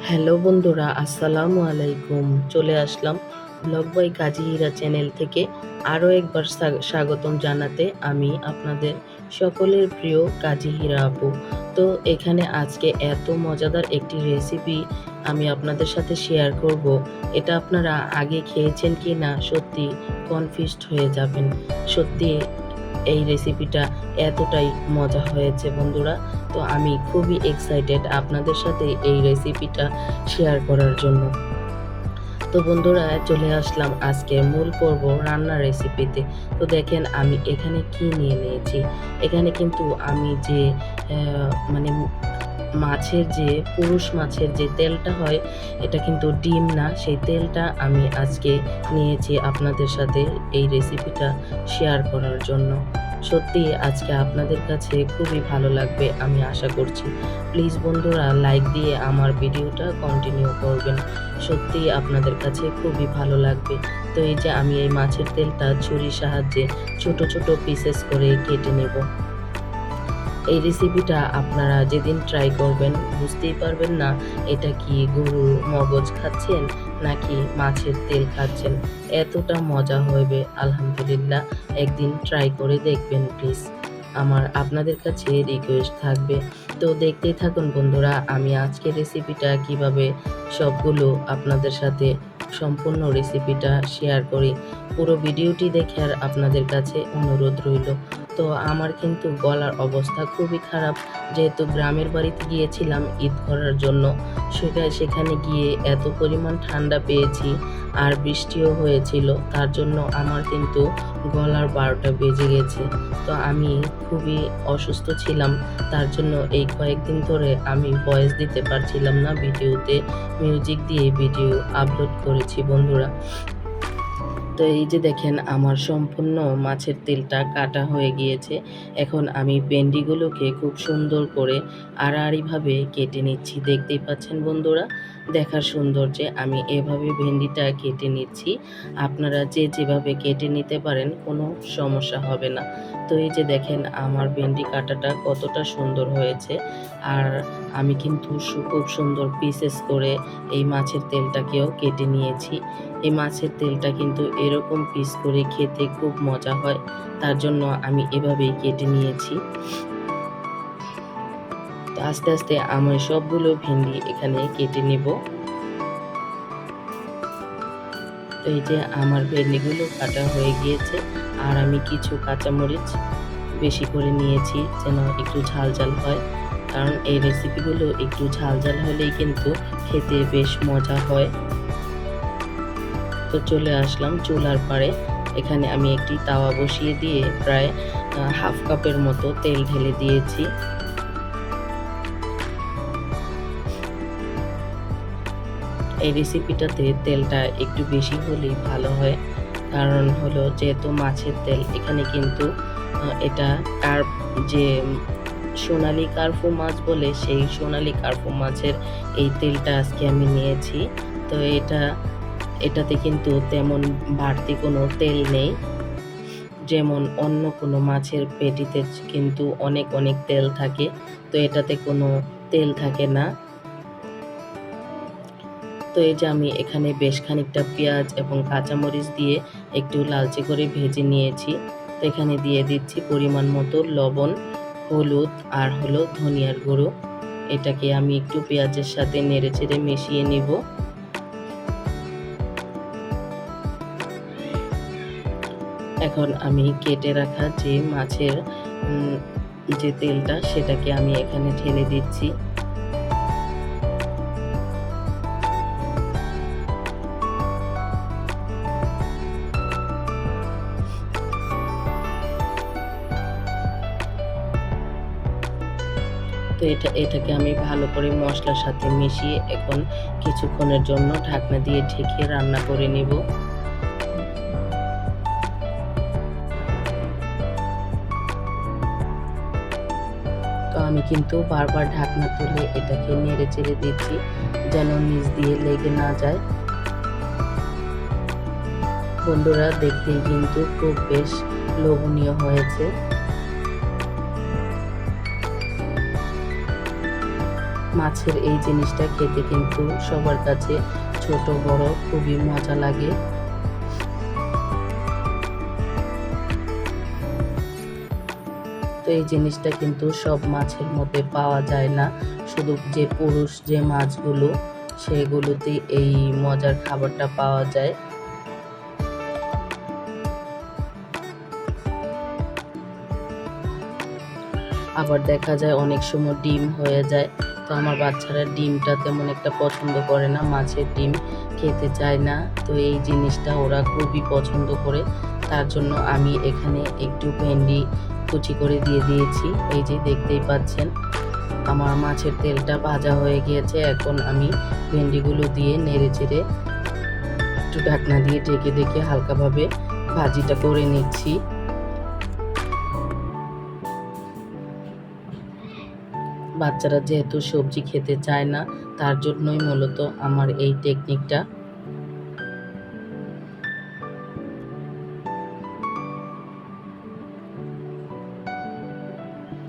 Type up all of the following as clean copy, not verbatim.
Hello বন্ধুরা, আসসালামু আলাইকুম। চলে আসলাম blog by Kazi Hira channel থেকে আরও একবার স্বাগতম জানাতে আমি আপনাদের সকলের প্রিয় কাজী হীরা আপু। তো এখানে আজকে এত মজাদার একটি রেসিপি আমি আপনাদের সাথে শেয়ার করব। এটা আপনারা আগে খেয়েছেন কি না সত্যি কনফিউজড হয়ে যাবেন। সত্যি এই রেসিপিটা এতটাই মজা হয়েছে বন্ধুরা। তো আমি খুবই এক্সাইটেড আপনাদের সাথে এই রেসিপিটা শেয়ার করার জন্য। তো বন্ধুরা, চলে আসলাম আজকে মূল পর্ব রান্নার রেসিপিতে। তো দেখেন আমি এখানে কি নিয়ে নিয়েছি। এখানে কিন্তু আমি যে মানে মাছের যে পুরুষ মাছের যে তেলটা হয়, এটা কিন্তু ডিম না, সেই তেলটা আমি আজকে নিয়েছি আপনাদের সাথে এই রেসিপিটা শেয়ার করার জন্য। সত্যি আজকে আপনাদের কাছে খুবই ভালো লাগবে আমি আশা করছি। প্লিজ বন্ধুরা, লাইক দিয়ে আমার ভিডিওটা কন্টিনিউ করবেন। সত্যি আপনাদের কাছে খুবই ভালো লাগবে। তো এই যে আমি এই মাছের তেলটা ছুরির সাহায্যে ছোট ছোট পিসেস করে কেটে নেব। এই রেসিপিটা আপনারা যেদিন ট্রাই করবেন বুঝতেই পারবেন না এটা কি গরুর মগজ খাচ্ছেন নাকি মাছের তেল খাচ্ছেন। এতটা মজা হবে আলহামদুলিল্লাহ। একদিন ট্রাই করে দেখবেন প্লিজ। আমার আপনাদের কাছে রিকোয়েস্ট থাকবে। তো দেখতেই থাকুন বন্ধুরা, আমি আজকের রেসিপিটা কিভাবে সবগুলো আপনাদের সাথে সম্পূর্ণ রেসিপিটা শেয়ার করি। পুরো ভিডিওটি দেখে আর আপনাদের কাছে অনুরোধ রইল। তো আমার কিন্তু গলার অবস্থা খুবই খারাপ, যেহেতু গ্রামের বাড়িতে গিয়েছিলাম ঈদ করার জন্য। সেখানে গিয়ে এত পরিমাণ ঠান্ডা পেয়েছি আর বৃষ্টিও হয়েছিল, তার জন্য আমার কিন্তু গলার 12টা বেজে গেছে। তো আমি খুবই অসুস্থ ছিলাম, তার জন্য এই কয়েকদিন ধরে আমি ভয়েস দিতে পারছিলাম না ভিডিওতে। মিউজিক দিয়ে ভিডিও আপলোড করেছি বন্ধুরা। তো এই যে দেখেন আমার সম্পূর্ণ মাছের তেলটা কাটা হয়ে গিয়েছে। এখন আমি ভেন্ডিগুলোকে খুব সুন্দর করে আড়াআড়িভাবে কেটে নিচ্ছি। দেখতেই পাচ্ছেন বন্ধুরা, দেখার সৌন্দর্যে আমি এভাবে ভেন্ডিটা কেটে নিচ্ছি। আপনারা যে যেভাবে কেটে নিতে পারেন, কোনো সমস্যা হবে না। তো এই যে দেখেন আমার ভেন্ডি কাটাটা কতটা সুন্দর হয়েছে। আর আমি কিন্তু খুব সুন্দর পিসেস করে এই মাছের তেলটাকেও কেটে নিয়েছি। এই মাছের তেলটা কিন্তু এরকম পিস করে খেতে খুব মজা হয়, তার জন্য আমি এভাবেই কেটে নিয়েছি। তো আস্তে আস্তে আমি সবগুলো ভেন্ডি এখানে কেটে নেব। তো এই যে আমার ভেন্ডিগুলো কাটা হয়ে গিয়েছে, আর আমি কিছু কাঁচামরিচ বেশি করে নিয়েছি যেন একটু ঝাল ঝাল হয়, কারণ এই রেসিপিগুলো একটু ঝাল ঝাল হলেই কিন্তু খেতে বেশ মজা হয়। তো চলে আসলাম চুলার পাড়ে। এখানে আমি একটি তাওয়া বসিয়ে দিয়ে প্রায় হাফ কাপের মতো তেল ঢেলে দিয়েছি। এই রেসিপিটাতে তেলটা একটু বেশি হলেই ভালো হয়, কারণ হলো যেহেতু মাছের তেল, এখানে কিন্তু এটা কার্প যে সোনালী কার্পু মাছ বলে, সেই সোনালী কার্পু মাছের এই তেলটা আজকে আমি নিয়েছি। তো এটাতে কিন্তু তেমন বাড়তি কোনো তেল নেই, যেমন অন্য কোনো মাছের পেটিতে কিন্তু অনেক অনেক তেল থাকে, তো এটাতে কোনো তেল থাকে না। তো এই যে আমি এখানে বেশ খানিকটা পেঁয়াজ এবং কাঁচামরিচ দিয়ে একটু লালচে করে ভেজে নিয়েছি। তো এখানে দিয়ে দিচ্ছি পরিমাণ মতো লবণ, হলুদ আর হলো ধনিয়ার গুঁড়ো। এটাকে আমি একটু পেঁয়াজের সাথে নেড়েচেড়ে মিশিয়ে নিব। এখন আমি কেটে রাখা যে মাছের যে তেলটা, সেটাকে আমি এখানে ঢেলে দিচ্ছি। তো এটাকে আমি ভালো করে মশলার সাথে মিশিয়ে এখন কিছুক্ষণের জন্য ঢাকনা দিয়ে ঢেকে রান্না করে নিব। তো আমি কিন্তু বারবার ঢাকনা তুলে এটাকে নেড়ে চেড়ে দিচ্ছি যেন নিচ দিয়ে লেগে না যায়। বন্ধুরা, দেখতেই কিন্তু খুব বেশ লোভনীয় হয়েছে। মাছের এই জিনিসটা খেতে কিন্তু সবার কাছে ছোট বড় খুবই মজা লাগে। তো এই জিনিসটা কিন্তু সব মাছের মধ্যে পাওয়া যায় না, শুধু যে পুরুষ যে মাছগুলো সেগুলোতেই এই মজার খাবারটা পাওয়া যায়। আবার দেখা যায় অনেক সময় ডিম হয়ে যায়, তো আমার বাচ্চারা ডিমটা তেমন একটা পছন্দ করে না, মাছের ডিম খেতে চায় না। তো এই জিনিসটা ওরা খুবই পছন্দ করে, তার জন্য আমি এখানে একটু ভেন্ডি কুচি করে দিয়ে দিয়েছি। এই যে দেখতেই পাচ্ছেন আমার মাছের তেলটা ভাজা হয়ে গিয়েছে। এখন আমি ভেন্ডিগুলো দিয়ে নেড়ে চেড়ে একটু ঢাকনা দিয়ে ঢেকে ঢেকে হালকাভাবে ভাজিটা করে নিচ্ছি। বাচ্চারা যেহেতু সবজি খেতে চায় না, তার জন্যই মূলত আমার এই টেকনিকটা।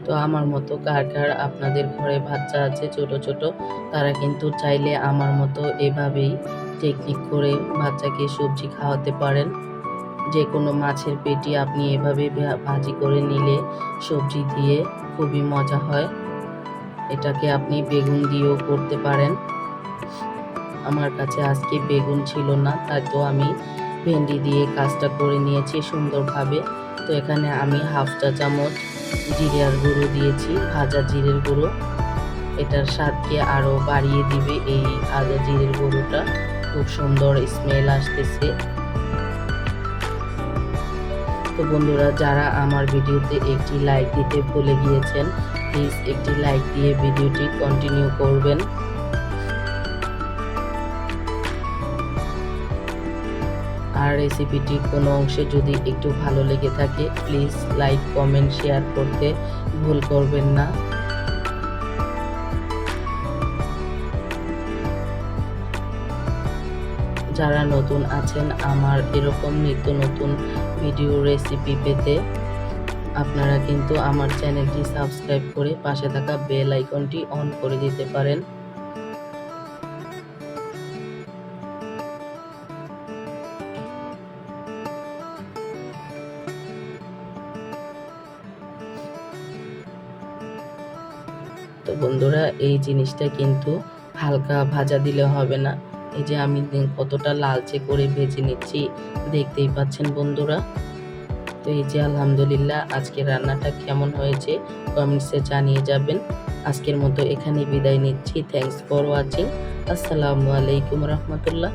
তো আমার মতো কার কার আপনাদের ঘরে বাচ্চা আছে ছোট ছোট, তারা কিন্তু চাইলে আমার মতো এভাবেই টেকনিক করে বাচ্চাকে সবজি খাওয়াতে পারেন। যে কোনো মাছের পেটি আপনি এভাবে ভাজি করে নিলে সবজি দিয়ে খুবই মজা হয়। এটাকে আপনি বেগুন দিয়েও করতে পারেন। আমার কাছে আজকে বেগুন ছিল না, তাই তো আমি ভেন্ডি দিয়ে কাজটা করে নিয়েছি সুন্দরভাবে। তো এখানে আমি হাফ চা চামচ জিরার গুঁড়ো দিয়েছি, ভাজা জিরের গুঁড়ো। এটার স্বাদকে আরও বাড়িয়ে দিবে এই ভাজা জিরের গুঁড়োটা, খুব সুন্দর স্মেল আসতেছে। তো বন্ধুরা, যারা আমার ভিডিওতে একটি লাইক দিতে ভুলে গিয়েছেন, প্লিজ একটি লাইক দিয়ে ভিডিওটি কন্টিনিউ করবেন। আর রেসিপিটি কোনো অংশে যদি একটু ভালো লেগে থাকে, প্লিজ লাইক কমেন্ট শেয়ার করতে ভুল করবেন না। যারা নতুন আছেন আমার এরকম নিত্য নতুন ভিডিও রেসিপি পেতে, আপনারা কিন্তু আমার চ্যানেলটি সাবস্ক্রাইব করে পাশে থাকা বেল আইকনটি অন করে দিতে পারেন। তো বন্ধুরা, এই জিনিসটা কিন্তু হালকা ভাজা দিলে হবে না। এই যে আমি কতটা লালচে করে ভেজে নিচ্ছি, দেখতেই পাচ্ছেন বন্ধুরা। তো এই যে আলহামদুলিল্লাহ, আজকের রান্নাটা কেমন হয়েছে কমেন্টসে জানিয়ে যাবেন। আজকের মতো এখানেই বিদায় নিচ্ছি। Thanks for watching. আসসালামু আলাইকুম রহমতুল্লাহ।